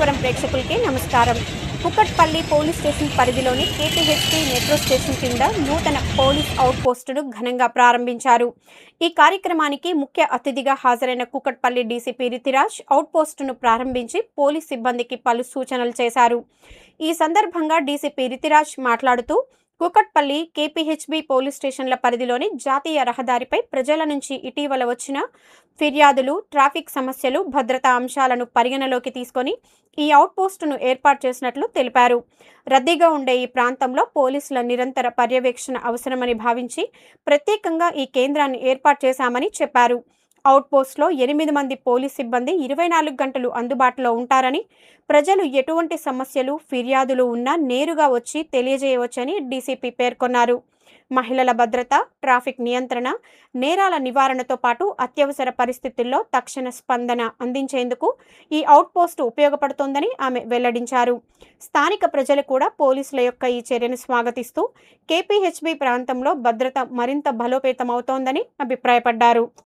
రామేశ్వరం ప్రేక్షకులకి నమస్కారం. Kukatpally police station పరిధిలోని కేపీహెచ్పీ మెట్రో స్టేషన్ కింద నూతన పోలీస్ అవుట్ పోస్టును ఘనంగా ప్రారంభించారు. ఈ కార్యక్రమానికి ముఖ్య అతిథిగా హాజరైన కుకట్పల్లి డీసీపీ రితిరాజ్ అవుట్ పోస్టును ప్రారంభించి పోలీస్ సిబ్బందికి పలు సూచనలు చేశారు. ఈ సందర్భంగా డీసీపీ రితిరాజ్ మాట్లాడుతూ కూకట్పల్లి కేపీహెచ్బీ పోలీస్ స్టేషన్ల పరిధిలోని జాతీయ రహదారిపై ప్రజల నుంచి ఇటీవల వచ్చిన ఫిర్యాదులు, ట్రాఫిక్ సమస్యలు, భద్రతా అంశాలను పరిగణలోకి తీసుకొని ఈ అవుట్ పోస్టును ఏర్పాటు చేసినట్లు తెలిపారు. రద్దీగా ఉండే ఈ ప్రాంతంలో పోలీసుల నిరంతర పర్యవేక్షణ అవసరమని భావించి ప్రత్యేకంగా ఈ కేంద్రాన్ని ఏర్పాటు చేశామని చెప్పారు. అవుట్ పోస్ట్లో 8 మంది పోలీస్ సిబ్బంది 24 గంటలు అందుబాటులో ఉంటారని, ప్రజలు ఎటువంటి సమస్యలు, ఫిర్యాదులు ఉన్నా నేరుగా వచ్చి తెలియజేయవచ్చని డీసీపీ పేర్కొన్నారు. మహిళల భద్రత, ట్రాఫిక్ నియంత్రణ, నేరాల నివారణతో పాటు అత్యవసర పరిస్థితుల్లో తక్షణ స్పందన అందించేందుకు ఈ అవుట్ పోస్టు ఉపయోగపడుతోందని ఆమె వెల్లడించారు. స్థానిక ప్రజలు కూడా పోలీసుల యొక్క ఈ చర్యను స్వాగతిస్తూ కేపీహెచ్బీ ప్రాంతంలో భద్రత మరింత బలోపేతమవుతోందని అభిప్రాయపడ్డారు.